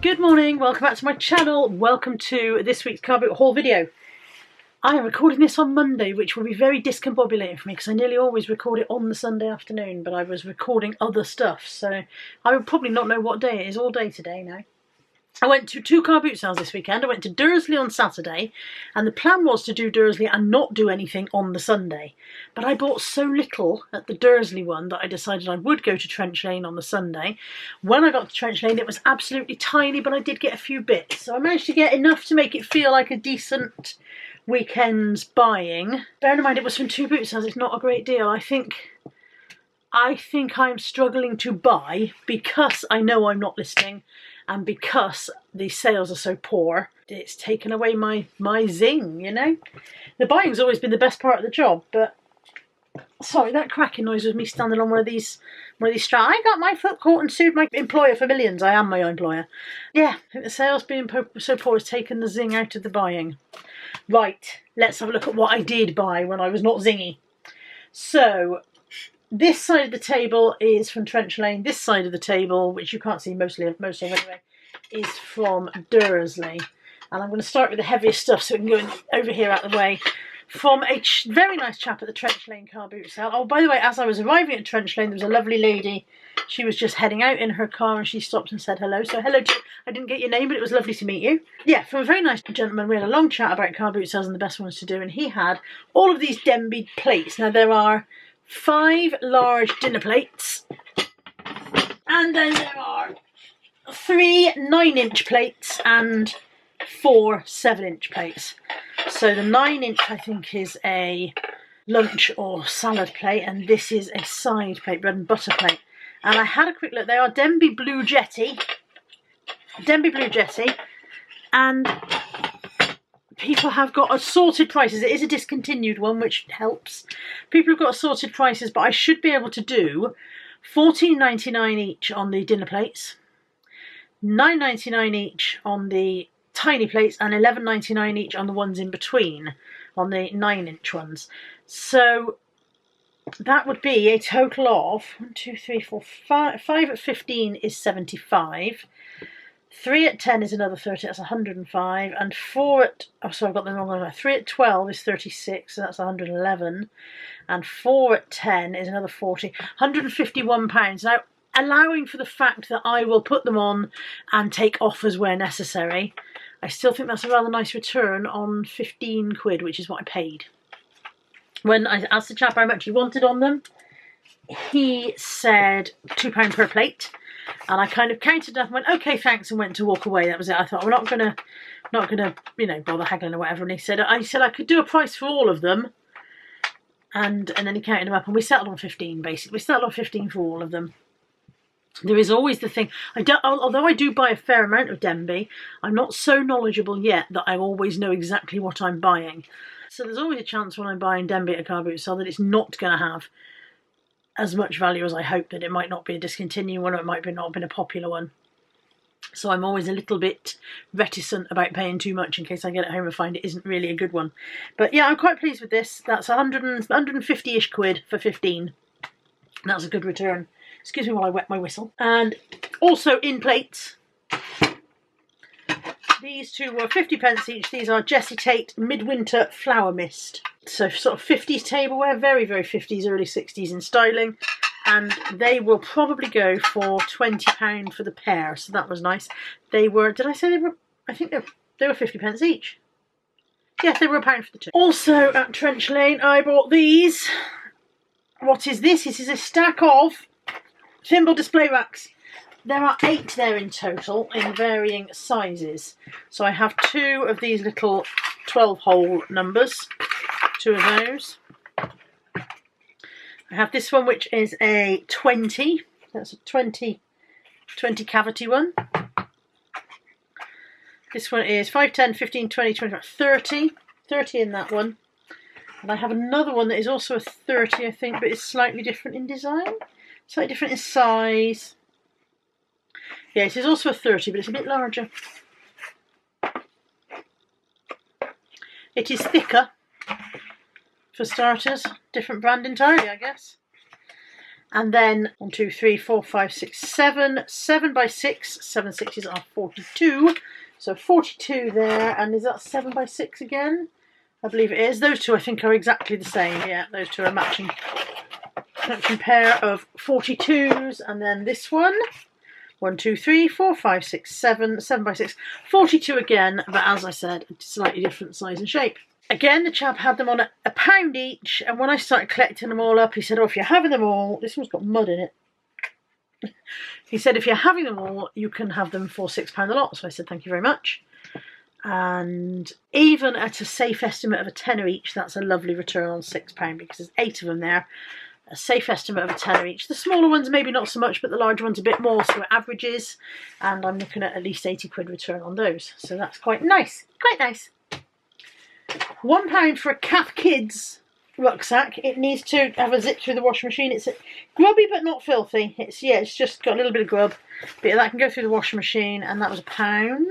Good morning, welcome back to my channel. Welcome to this week's car boot haul video. I am recording this on Monday, which will be very discombobulating for me because I nearly always record it on the Sunday afternoon, but I was recording other stuff, so I will probably not know what day it is all day today now. I went to two car boot sales this weekend. I went to Dursley on Saturday, and the plan was to do Dursley and not do anything on the Sunday. But I bought so little at the Dursley one that I decided I would go to Trench Lane on the Sunday. When I got to Trench Lane, it was absolutely tiny, but I did get a few bits. So I managed to get enough to make it feel like a decent weekend's buying. Bearing in mind it was from two boot sales, it's not a great deal. I think I'm struggling to buy because I know I'm not listing, and because the sales are so poor. It's taken away my zing, you know. The buying's always been the best part of the job, but sorry, that cracking noise was me standing on one of these straps. I got my foot caught and sued my employer for millions. I am my own employer. Yeah, I think the sales being so poor has taken the zing out of the buying. Right, let's have a look at what I did buy when I was not zingy. So this side of the table is from Trench Lane. This side of the table, which you can't see most of anyway, is from Dursley. And I'm going to start with the heaviest stuff so we can go over here out of the way. From a very nice chap at the Trench Lane car boot sale. Oh, by the way, as I was arriving at Trench Lane, there was a lovely lady. She was just heading out in her car and she stopped and said hello. So hello to you. I didn't get your name, but it was lovely to meet you. Yeah, from a very nice gentleman. We had a long chat about car boot sales and the best ones to do. And he had all of these Denby plates. Now, there are 5 large dinner plates, and then there are 3 9-inch plates and 4 7-inch plates. So the 9-inch I think is a lunch or salad plate, and this is a side plate, bread and butter plate. And I had a quick look. They are Denby Blue Jetty, and people have got assorted prices. It is a discontinued one, which helps. People have got assorted prices, but I should be able to do $14.99 each on the dinner plates, $9.99 each on the tiny plates, and $11.99 each on the ones in between, on the 9-inch ones. So that would be a total of 1, 2, 3, 4, 5. 5 at 15 is 75. 3 at 10 is another 30, that's 105, and 4 at, oh sorry, I've got the wrong one. 3 at 12 is 36, so that's 111, and 4 at 10 is another 40, £151. Now, allowing for the fact that I will put them on and take offers where necessary, I still think that's a rather nice return on 15 quid, which is what I paid. When I asked the chap how much he wanted on them, he said £2 per plate. And I kind of counted up and went, okay, thanks, and went to walk away. That was it. I thought, we're not gonna, you know, bother haggling or whatever. And he said, I could do a price for all of them. And then he counted them up, and we settled on 15, basically. We settled on 15 for all of them. There is always the thing, although I do buy a fair amount of Denby, I'm not so knowledgeable yet that I always know exactly what I'm buying. So there's always a chance when I'm buying Denby at a car boot sale that it's not going to have as much value as I hope, that it might not be a discontinued one, or it might not have been a popular one. So I'm always a little bit reticent about paying too much in case I get it home and find it isn't really a good one. But yeah, I'm quite pleased with this. That's 150-ish quid for 15. That's a good return. Excuse me while I wet my whistle. And also in plates, these two were 50p each. These are Jessie Tate Midwinter Flower Mist. So sort of 50s tableware, very, very 50s, early 60s in styling. And they will probably go for £20 for the pair. So that was nice. They were, did I say they were, I think they were 50p each. Yes, they were £1 for the two. Also at Trench Lane, I bought these. What is this? This is a stack of thimble display racks. There are 8 there in total in varying sizes. So I have 2 of these little 12-hole numbers. 2 of those. I have this one, which is a 20. That's a 20 cavity one. This one is 5, 10, 15, 20, 25, 30. 30 in that one. And I have another one that is also a 30, I think, but it's slightly different in design. Slightly different in size. Yeah, it is also a 30, but it's a bit larger. It is thicker, for starters. Different brand entirely, I guess. And then 1, 2, 3, 4, 5, 6, 7. 7 by 6. 7 sixes are 42. So 42 there. And is that 7 by 6 again? I believe it is. Those two I think are exactly the same. Yeah, those two are matching pair of 42s. And then this one. 1, 2, 3, 4, 5, 6, 7. 7 by 6. 42 again. But as I said, a slightly different size and shape. Again, the chap had them on a pound each, and when I started collecting them all up, he said, oh, if you're having them all, this one's got mud in it. He said, if you're having them all, you can have them for £6 a lot. So I said, thank you very much. And even at a safe estimate of a tenner each, that's a lovely return on £6 because there's 8 of them there. A safe estimate of a tenner each. The smaller ones maybe not so much, but the larger ones a bit more, so it averages. And I'm looking at least 80 quid return on those. So that's quite nice. Quite nice. £1 for a Cath Kids rucksack. It needs to have a zip through the washing machine. It's grubby but not filthy. It's just got a little bit of grub. But that can go through the washing machine, and that was £1.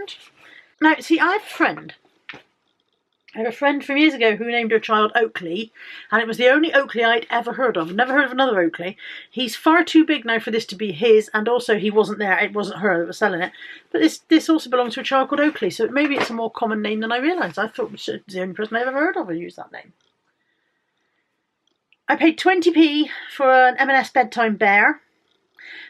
Now, see, I have a friend. I have a friend from years ago who named her child Oakley, and it was the only Oakley I'd ever heard of. Never heard of another Oakley. He's far too big now for this to be his, and also he wasn't there. It wasn't her that was selling it. But this also belonged to a child called Oakley, so maybe it's a more common name than I realised. I thought it was the only person I've ever heard of who used that name. I paid 20p for an M&S Bedtime Bear.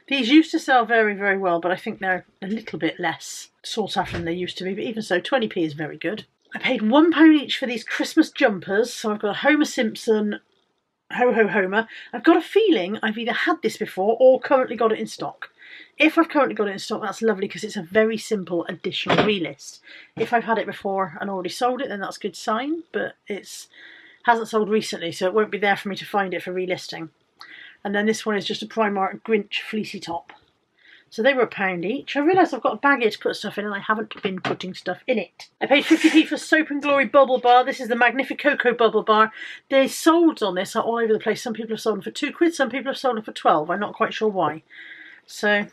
These used to sell very, very well, but I think they're a little bit less sought after than they used to be. But even so, 20p is very good. I paid £1 each for these Christmas jumpers. So I've got a Homer Simpson, Ho Ho Homer. I've got a feeling I've either had this before or currently got it in stock. If I've currently got it in stock, that's lovely because it's a very simple additional relist. If I've had it before and already sold it, then that's a good sign. But it hasn't sold recently, so it won't be there for me to find it for relisting. And then this one is just a Primark Grinch fleecy top. So they were £1 each. I realised I've got a bag here to put stuff in and I haven't been putting stuff in it. I paid 50p for Soap and Glory Bubble Bar. This is the Magnificoco Bubble Bar. The solds on this are all over the place. Some people have sold them for £2, some people have sold them for 12. I'm not quite sure why. So,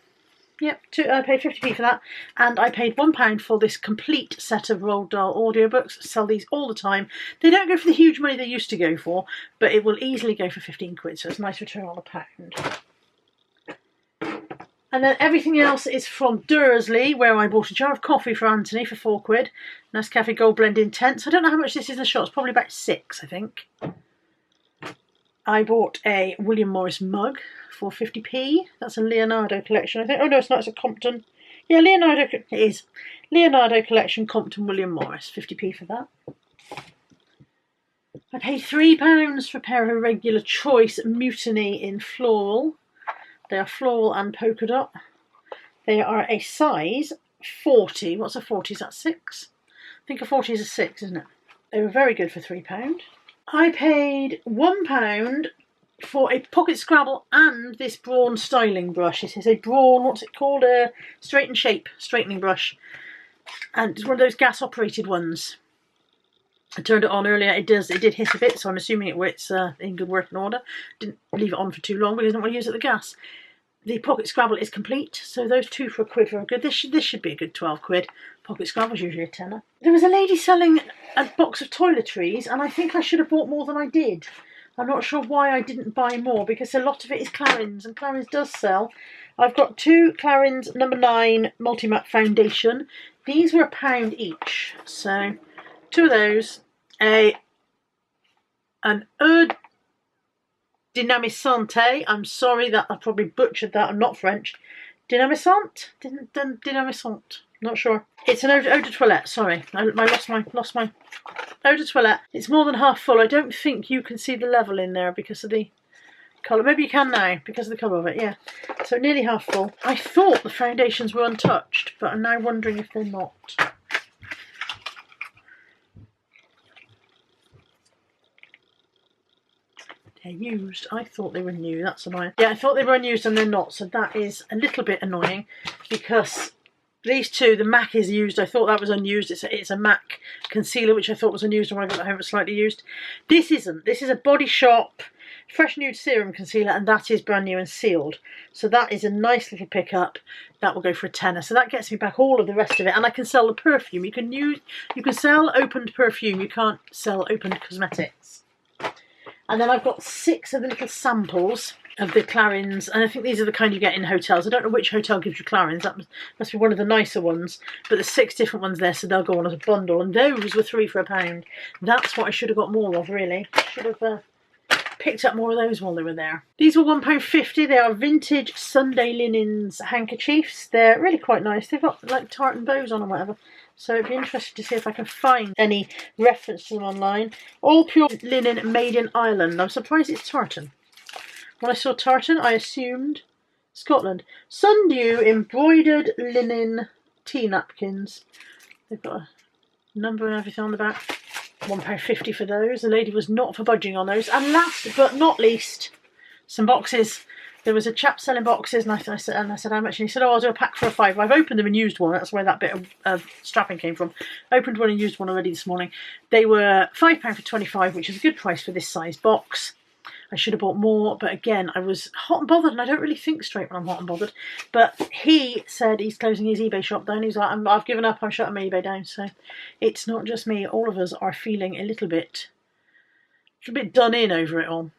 yep, I paid 50p for that. And I paid £1 for this complete set of Roald Dahl audiobooks. I sell these all the time. They don't go for the huge money they used to go for, but it will easily go for 15 quid. So it's a nice return on £1. And then everything else is from Dursley, where I bought a jar of coffee for Anthony for £4. Nescafe Gold Blend Intense. I don't know how much this is in the shop. It's probably about 6, I think. I bought a William Morris mug for 50p. That's a Leonardo collection, I think. Oh no, it's not. It's a Compton. Yeah, Leonardo. It is. Leonardo collection, Compton William Morris. 50p for that. I paid £3 for a pair of Regular Choice Mutiny in floral. They are floral and polka dot. They are a size 40. What's a 40? Is that 6? I think a 40 is a 6, isn't it? They were very good for £3. I paid £1 for a pocket Scrabble and this Brawn styling brush. It is a Brawn, what's it called? A Straight and Shape straightening brush. And it's one of those gas operated ones. I turned it on earlier. It did hiss a bit, so I'm assuming it's in good working order. Didn't leave it on for too long because I didn't want to use it at the gas. The Pocket Scrabble is complete, so those two for £1 are good. This should be a good 12 quid. Pocket Scrabble's usually a tenner. There was a lady selling a box of toiletries, and I think I should have bought more than I did. I'm not sure why I didn't buy more, because a lot of it is Clarins, and Clarins does sell. I've got 2 Clarins number 9 Multi-Matte Foundation. These were £1 each, so 2 of those. An Eau Dynamisante. I'm sorry that I probably butchered that. I'm not French. Dynamisante? Dynamisante. Not sure. It's an eau de toilette. Sorry, I lost my eau de toilette. It's more than half full. I don't think you can see the level in there because of the colour. Maybe you can now because of the colour of it. Yeah. So nearly half full. I thought the foundations were untouched, but I'm now wondering if they're not. They're used. I thought they were new. That's annoying. Yeah, I thought they were unused and they're not. So that is a little bit annoying because these two, the MAC is used. I thought that was unused. It's a MAC concealer, which I thought was unused, and when I got it home it was slightly used. This isn't. This is a Body Shop Fresh Nude Serum Concealer, and that is brand new and sealed. So that is a nice little pickup. That will go for a tenner. So that gets me back all of the rest of it, and I can sell the perfume. You can sell opened perfume. You can't sell opened cosmetics. And then I've got 6 of the little samples of the clarins, and I think these are the kind you get in hotels. I don't know which hotel gives you clarins. That must be one of the nicer ones, but there's 6 different ones there, so they'll go on as a bundle, and those were 3 for £1. That's what I should have got more of, really. Should have picked up more of those while they were there. These were £1.50. They are vintage Sunday linens handkerchiefs. They're really quite nice. They've got like tartan bows on or whatever, so it'd be interesting to see if I can find any reference to them online. All pure linen made in Ireland. I'm surprised it's tartan. When I saw tartan, I assumed Scotland. Sundew embroidered linen tea napkins. They've got a number and everything on the back. £1.50 for those. The lady was not for budging on those. And last but not least, some boxes. There was a chap selling boxes, and I said, how much? And he said, oh, I'll do a pack for a £5. I've opened them and used one. That's where that bit of strapping came from. Opened one and used one already this morning. They were £5 for 25, which is a good price for this size box. I should have bought more, but again, I was hot and bothered, and I don't really think straight when I'm hot and bothered. But he said he's closing his eBay shop down. He's like, I've given up, I'm shutting my eBay down. So it's not just me. All of us are feeling a little bit done in over it all.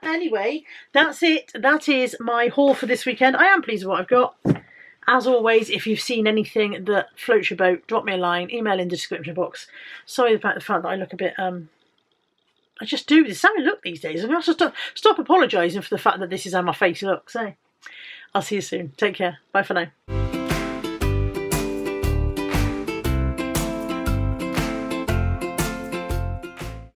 Anyway, that's it. That is my haul for this weekend. I am pleased with what I've got. As always, if you've seen anything that floats your boat, drop me a line, email in the description box. Sorry about the fact that I look a bit... I just do. This is how I look these days. I have to stop apologising for the fact that this is how my face looks. So, I'll see you soon. Take care. Bye for now.